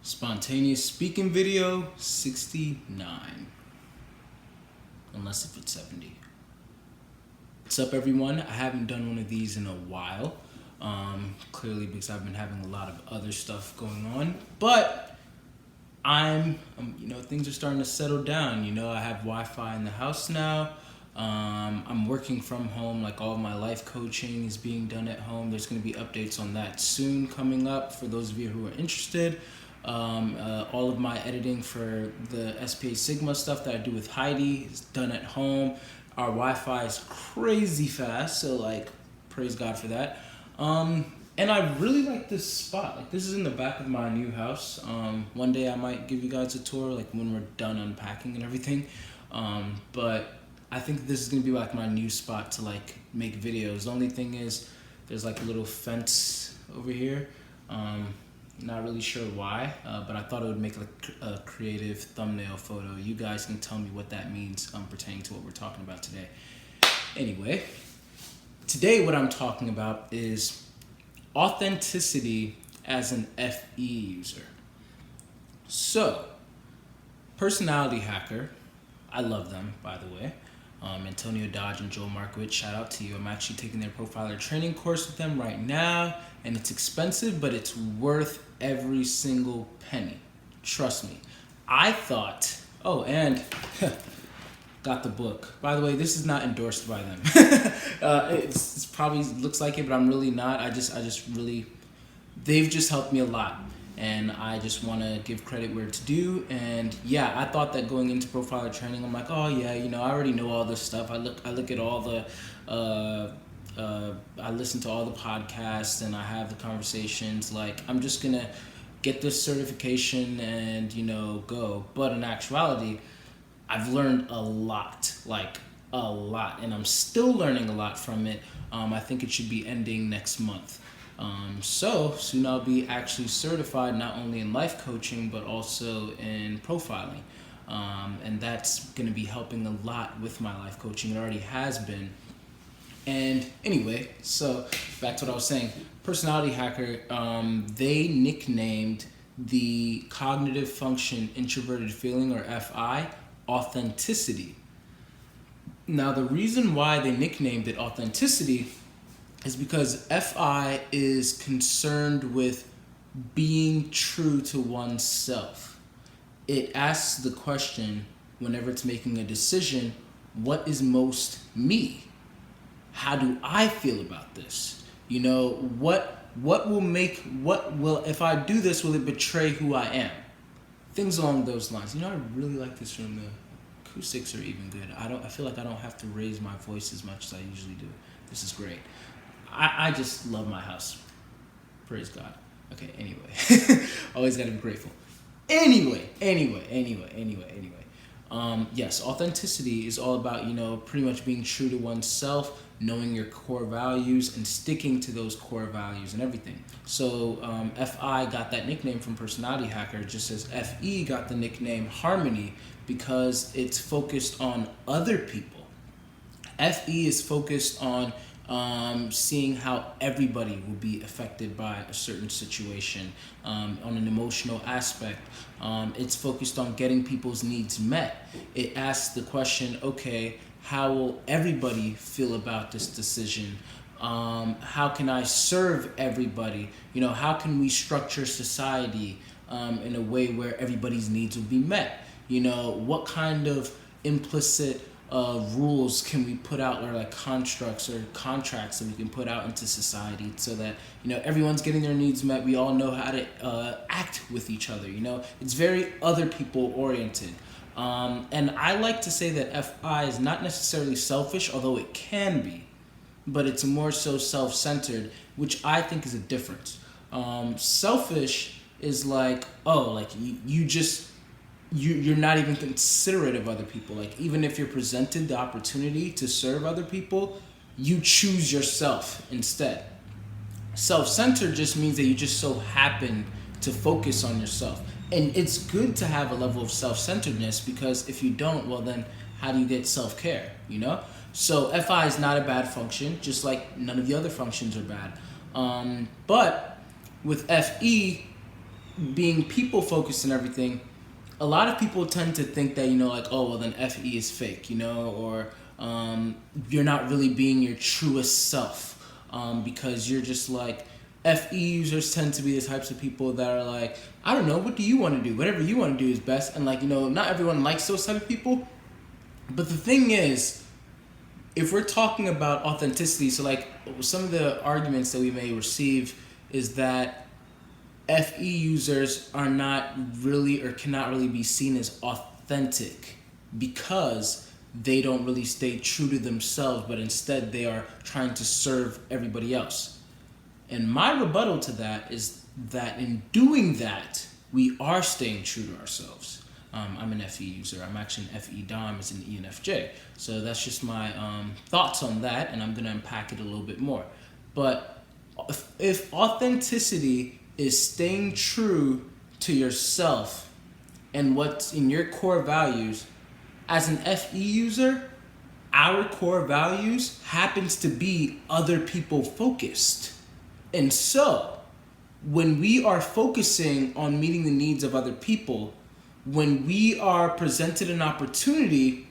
Spontaneous speaking video 69. Unless if it's 70. What's up, everyone? I haven't done one of these in a while. Clearly because I've been having a lot of other stuff going on. But things are starting to settle down. I have Wi-Fi in the house now. I'm working from home, like all of my life coaching is being done at home. There's going to be updates on that soon coming up for those of you who are interested. All of my editing for the SPA Sigma stuff that I do with Heidi is done at home. Our Wi-Fi is crazy fast, so praise God for that. And I really like this spot. This is in the back of my new house. One day I might give you guys a tour, when we're done unpacking and everything. But I think this is gonna be my new spot to make videos. The only thing is there's a little fence over here. Not really sure why, but I thought it would make a creative thumbnail photo. You guys can tell me what that means pertaining to what we're talking about today. Anyway, today what I'm talking about is authenticity as an FE user. So, personality hacker, I love them, by the way. Antonio Dodge and Joel Markowitz, shout out to you. I'm actually taking their profiler training course with them right now, and it's expensive, but it's worth every single penny. Trust me. I thought, and got the book. By the way, this is not endorsed by them. It's probably looks like it, but I'm really not. They've just helped me a lot. And I just want to give credit where it's due. And yeah, I thought that going into profiler training, I'm like, I already know all this stuff. I look at all the, I listen to all the podcasts and I have the conversations. I'm just going to get this certification and, go. But in actuality, I've learned a lot, and I'm still learning a lot from it. I think it should be ending next month. So soon I'll be actually certified not only in life coaching but also in profiling, and that's going to be helping a lot with my life coaching. It already has been. And anyway, so back to what I was saying. Personality hacker, they nicknamed the cognitive function introverted feeling, or FI, authenticity. Now the reason why they nicknamed it authenticity is because FI is concerned with being true to oneself. It asks the question, whenever it's making a decision, what is most me? How do I feel about this? If I do this, will it betray who I am? Things along those lines. I really like this room. The acoustics are even good. I feel like I don't have to raise my voice as much as I usually do. This is great. I just love my house. Praise God. Okay, anyway. Always gotta be grateful. Anyway. Yes, authenticity is all about, pretty much being true to oneself, knowing your core values, and sticking to those core values and everything. So FI got that nickname from Personality Hacker, just as FE got the nickname Harmony because it's focused on other people. FE is focused on seeing how everybody will be affected by a certain situation on an emotional aspect. It's focused on getting people's needs met. It asks the question, okay, how will everybody feel about this decision? How can I serve everybody? How can we structure society in a way where everybody's needs will be met? What kind of implicit rules can we put out, or constructs or contracts that we can put out into society so that everyone's getting their needs met. We all know how to act with each other. It's very other people oriented, and I like to say that FI is not necessarily selfish, although it can be, but it's more so self-centered, which I think is a difference. Selfish is you're not even considerate of other people. Even if you're presented the opportunity to serve other people, you choose yourself instead. Self-centered just means that you just so happen to focus on yourself. And it's good to have a level of self-centeredness, because if you don't, well then how do you get self-care, So FI is not a bad function, just like none of the other functions are bad. But with FE, being people focused and everything, a lot of people tend to think that, like, oh, well, then FE is fake, or you're not really being your truest self, because you're just like, FE users tend to be the types of people that are like, I don't know, what do you want to do? Whatever you want to do is best. And like, not everyone likes those type of people. But the thing is, if we're talking about authenticity, so like some of the arguments that we may receive is that FE users are not really or cannot really be seen as authentic because they don't really stay true to themselves, but instead they are trying to serve everybody else. And my rebuttal to that is that in doing that, we are staying true to ourselves. I'm an FE user. I'm actually an FE Dom as an ENFJ. So that's just my thoughts on that, and I'm going to unpack it a little bit more. But if authenticity is staying true to yourself and what's in your core values, as an FE user, our core values happens to be other people focused. And so, when we are focusing on meeting the needs of other people, when we are presented an opportunity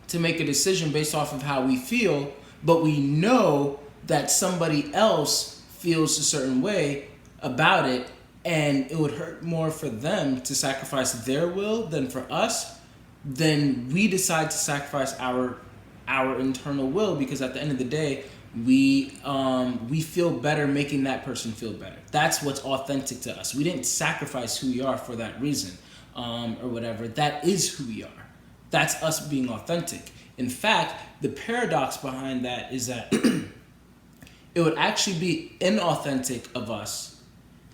to make a decision based off of how we feel, but we know that somebody else feels a certain way about it, and it would hurt more for them to sacrifice their will than for us, then we decide to sacrifice our internal will, because at the end of the day, we feel better making that person feel better. That's what's authentic to us. We didn't sacrifice who we are for that reason, or whatever. That is who we are. That's us being authentic. In fact, the paradox behind that is that it would actually be inauthentic of us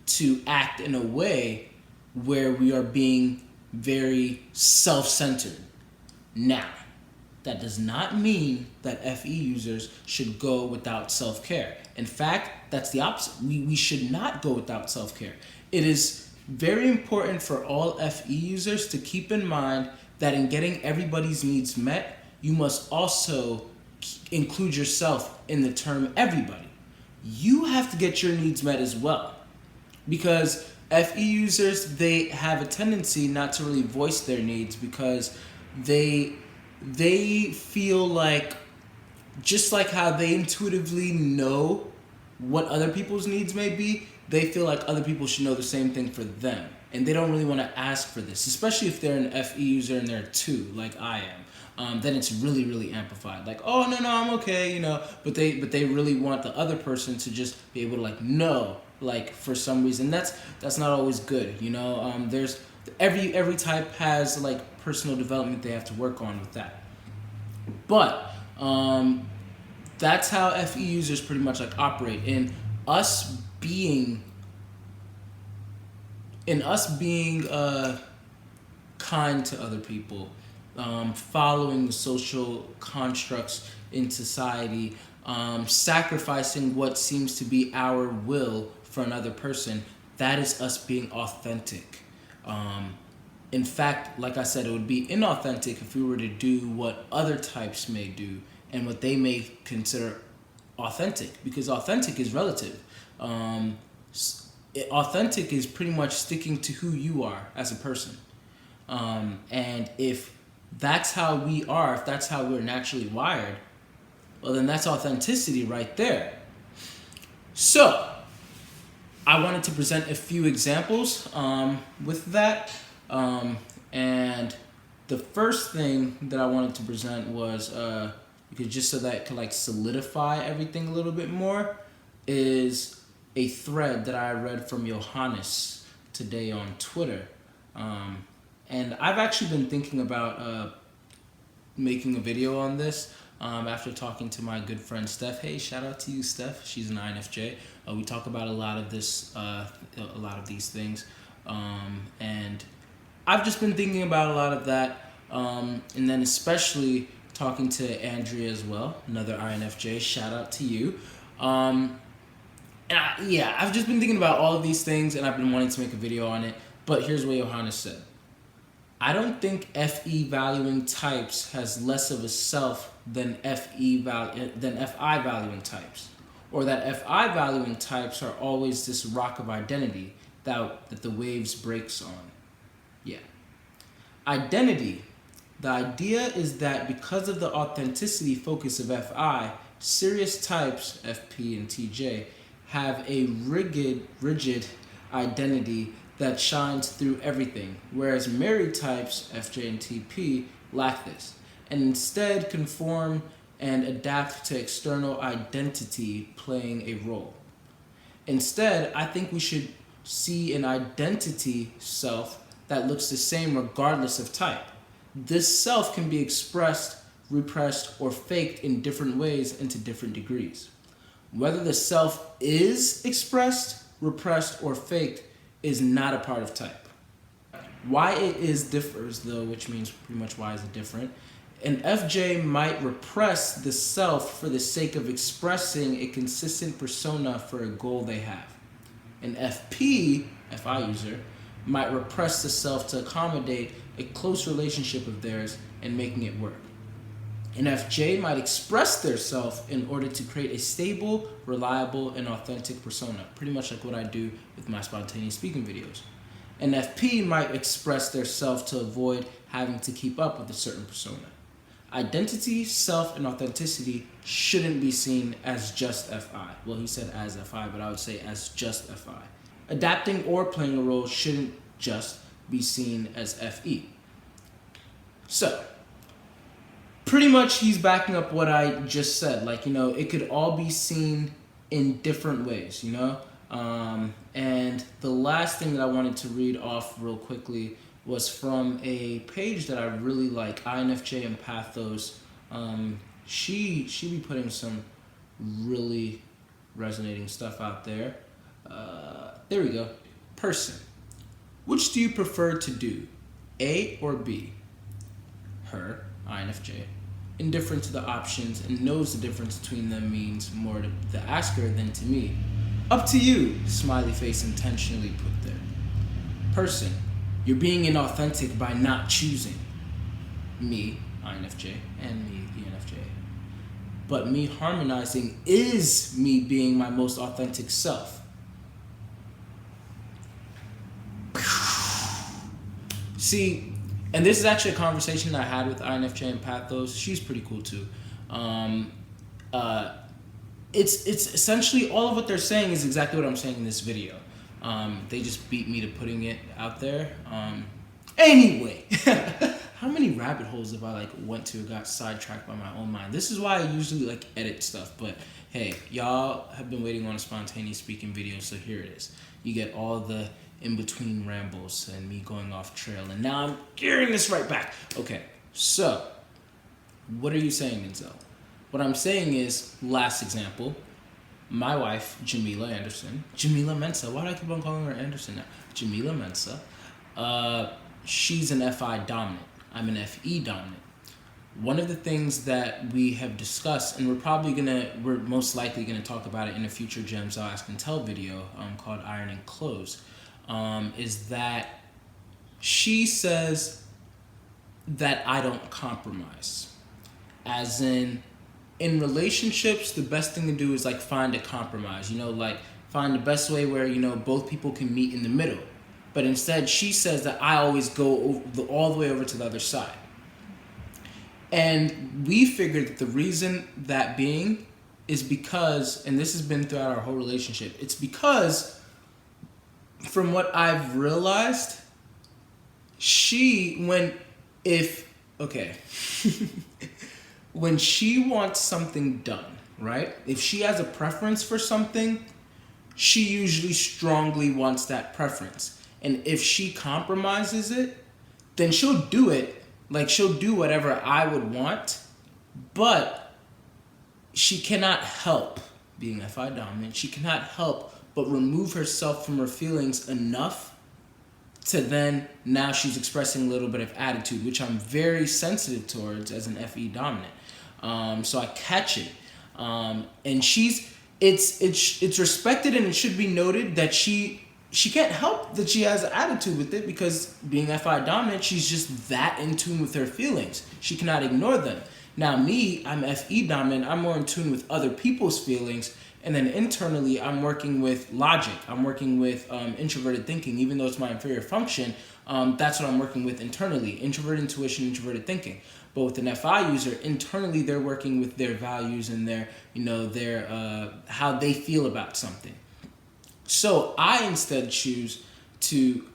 to act in a way where we are being very self-centered. Now, that does not mean that FE users should go without self-care. In fact, that's the opposite. We should not go without self-care. It is very important for all FE users to keep in mind that in getting everybody's needs met, you must also include yourself in the term everybody. You have to get your needs met as well. Because FE users, they have a tendency not to really voice their needs because they feel like, just like how they intuitively know what other people's needs may be, they feel like other people should know the same thing for them. And they don't really want to ask for this, especially if they're an FE user and they're two, like I am. Then it's really, really amplified. Like, oh, no, I'm okay, But they really want the other person to just be able to, like, know, like, for some reason. That's not always good, There's every type has, like, personal development they have to work on with that. But that's how FE users pretty much, like, operate. In us being kind to other people, following the social constructs in society, sacrificing what seems to be our will for another person, that is us being authentic. In fact, like I said, it would be inauthentic if we were to do what other types may do and what they may consider authentic, because authentic is relative. Authentic is pretty much sticking to who you are as a person. And if that's how we are, if that's how we're naturally wired, well, then that's authenticity right there. So, I wanted to present a few examples with that. And the first thing that I wanted to present was, because just so that it could, like, solidify everything a little bit more, is a thread that I read from Johannes today on Twitter. And I've actually been thinking about making a video on this after talking to my good friend Steph. Hey, shout out to you, Steph. She's an INFJ. We talk about a lot of these things. And I've just been thinking about a lot of that. And then especially talking to Andrea as well, another INFJ. Shout out to you. I've just been thinking about all of these things, and I've been wanting to make a video on it. But here's what Johannes said. I don't think FE valuing types has less of a self than FI valuing types, or that FI valuing types are always this rock of identity that the waves breaks on. Yeah. Identity. The idea is that because of the authenticity focus of FI, serious types, FP and TJ, have a rigid identity that shines through everything, whereas married types, FJ and TP, lack this, and instead conform and adapt to external identity playing a role. Instead, I think we should see an identity self that looks the same regardless of type. This self can be expressed, repressed, or faked in different ways and to different degrees. Whether the self is expressed, repressed, or faked is not a part of type. Why it is differs though, which means pretty much why is it different. An FJ might repress the self for the sake of expressing a consistent persona for a goal they have. An FP, FI user, might repress the self to accommodate a close relationship of theirs and making it work. An FJ might express their self in order to create a stable, reliable, and authentic persona, pretty much like what I do with my spontaneous speaking videos. An FP might express their self to avoid having to keep up with a certain persona. Identity, self, and authenticity shouldn't be seen as just FI. Well, he said as FI, but I would say as just FI. Adapting or playing a role shouldn't just be seen as FE. So, pretty much he's backing up what I just said. Like, it could all be seen in different ways, And the last thing that I wanted to read off real quickly was from a page that I really like, INFJ and Pathos. She be putting some really resonating stuff out there. There we go. Person. Which do you prefer to do? A or B? Her, INFJ, indifferent to the options and knows the difference between them means more to the asker than to me. Up to you, smiley face intentionally put there. Person. You're being inauthentic by not choosing. Me, INFJ, and me, ENFJ. But me harmonizing is me being my most authentic self. See, and this is actually a conversation that I had with INFJ and Pathos. She's pretty cool too. It's essentially all of what they're saying is exactly what I'm saying in this video. They just beat me to putting it out there. Anyway, how many rabbit holes have I went to got sidetracked by my own mind? This is why I usually edit stuff. But hey, y'all have been waiting on a spontaneous speaking video, so here it is. You get all the in-between rambles and me going off trail, and now I'm gearing this right back. Okay, so what are you saying, Denzel? What I'm saying is, last example, my wife, Jamila Mensah, why do I keep on calling her Anderson now? Jamila Mensah, she's an FI dominant. I'm an FE dominant. One of the things that we have discussed, and we're most likely gonna talk about it in a future Gems I'll Ask and Tell video called Iron and Clothes, is that she says that I don't compromise. As in relationships, the best thing to do is find a compromise, find the best way where, both people can meet in the middle. But instead, she says that I always go all the way over to the other side. And we figured that the reason that being is because, and this has been throughout our whole relationship, it's because from what I've realized, when she wants something done, right? If she has a preference for something, she usually strongly wants that preference. And if she compromises it, then she'll do it. She'll do whatever I would want, but she cannot help, being FI dominant, she cannot help but remove herself from her feelings enough to then, now she's expressing a little bit of attitude, which I'm very sensitive towards as an FE dominant. So I catch it. And it's respected, and it should be noted that she can't help that she has an attitude with it, because being FI dominant, she's just that in tune with her feelings. She cannot ignore them. Now me, I'm FE dominant, I'm more in tune with other people's feelings, And then internally, I'm working with logic. I'm working with introverted thinking, even though it's my inferior function. That's what I'm working with internally: introverted intuition, introverted thinking. But with an FI user, internally they're working with their values and their how they feel about something. So I instead choose to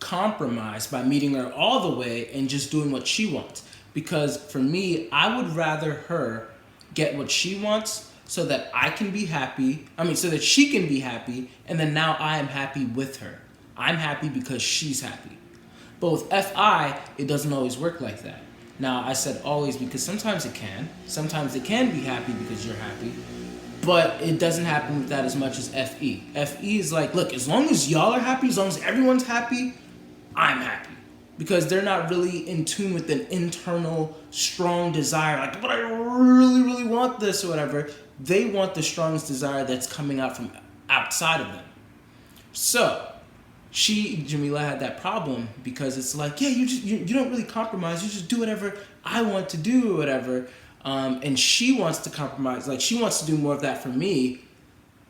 compromise by meeting her all the way and just doing what she wants. Because for me, I would rather her get what she wants so that I can be happy. So that she can be happy, and then now I am happy with her. I'm happy because she's happy. But with FI, it doesn't always work like that. Now, I said always because sometimes it can. Sometimes it can be happy because you're happy. But it doesn't happen with that as much as FE. FE is like, look, as long as y'all are happy, as long as everyone's happy, I'm happy. Because they're not really in tune with an internal, strong desire, like, but I really, really want this or whatever. They want the strongest desire that's coming out from outside of them. So, Jamila had that problem because it's like, yeah, you don't really compromise. You just do whatever I want to do or whatever. And she wants to compromise. Like, she wants to do more of that for me.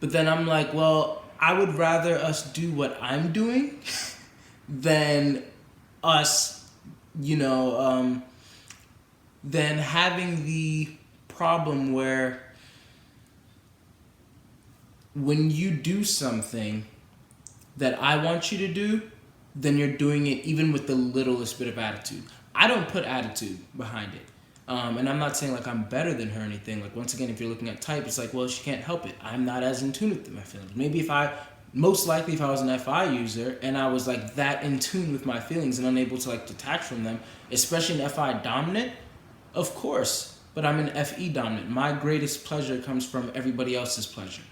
But then I'm like, well, I would rather us do what I'm doing than us, than having the problem where when you do something that I want you to do, then you're doing it even with the littlest bit of attitude. I don't put attitude behind it. And I'm not saying like I'm better than her or anything. Like, once again, if you're looking at type, it's like, well, she can't help it. I'm not as in tune with my feelings. Maybe most likely if I was an FI user and I was like that in tune with my feelings and unable to like detach from them, especially an FI dominant, of course. But I'm an FE dominant. My greatest pleasure comes from everybody else's pleasure.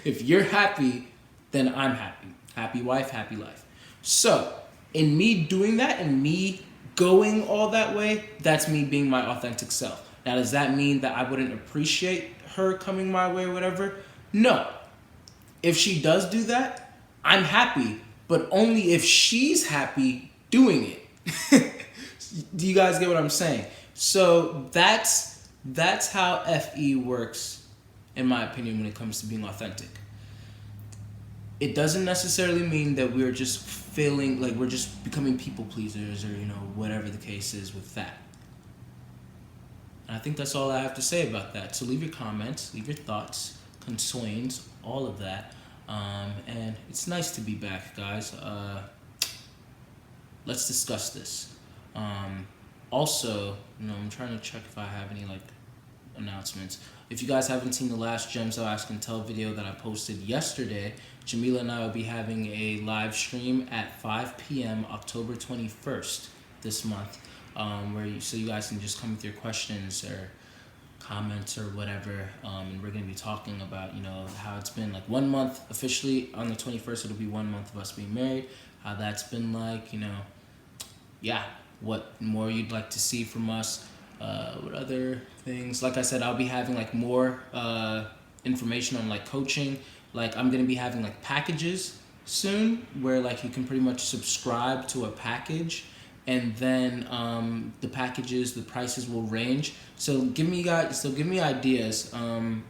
If you're happy, then I'm happy. Happy wife, happy life. So, in me doing that and me going all that way, that's me being my authentic self. Now, does that mean that I wouldn't appreciate her coming my way or whatever? No. If she does do that, I'm happy, but only if she's happy doing it. Do you guys get what I'm saying? So that's how FE works, in my opinion, when it comes to being authentic. It doesn't necessarily mean that we're just feeling like we're just becoming people pleasers or, whatever the case is with that. And I think that's all I have to say about that. So leave your comments, leave your thoughts, concerns, all of that. And it's nice to be back, guys. Let's discuss this. Also, I'm trying to check if I have any announcements. If you guys haven't seen the last Denzel Ask and Tell video that I posted yesterday, Jamila and I will be having a live stream at 5 p.m. October 21st this month, so you guys can just come with your questions or comments or whatever, and we're going to be talking about, how it's been 1 month officially. On the 21st, it'll be 1 month of us being married, how that's been what more you'd like to see from us, what other things. Like I said, I'll be having more information on coaching. I'm going to be having packages soon where you can pretty much subscribe to a package, and then the prices will range. So give me ideas on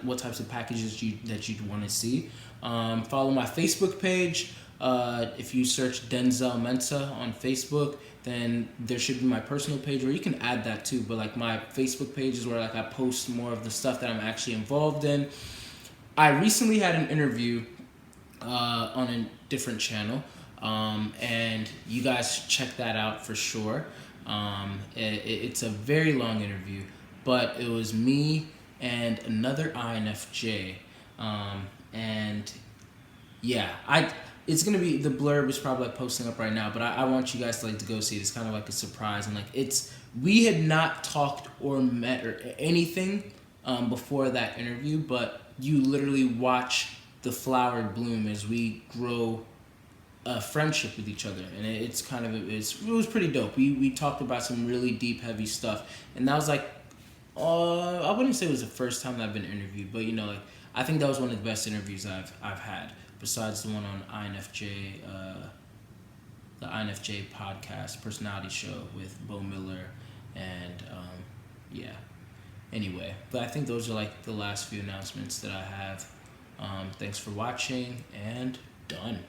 what types of packages that you'd want to see. Follow my Facebook page. If you search Denzel Mensah on Facebook, then there should be my personal page, or you can add that too. But my Facebook page is where I post more of the stuff that I'm actually involved in. I recently had an interview on a different channel, and you guys check that out for sure. It's a very long interview, but it was me and another INFJ, and yeah, it's gonna be, the blurb is probably posting up right now, but I want you guys to go see it. It's kind of a surprise, and we had not talked or met or anything before that interview, but you literally watch the flower bloom as we grow a friendship with each other, and it was pretty dope. We talked about some really deep, heavy stuff, and that was I wouldn't say it was the first time that I've been interviewed, but I think that was one of the best interviews I've had, besides the one on INFJ, the INFJ podcast personality show with Bo Miller, and yeah. Anyway, but I think those are like the last few announcements that I have. Thanks for watching, and done.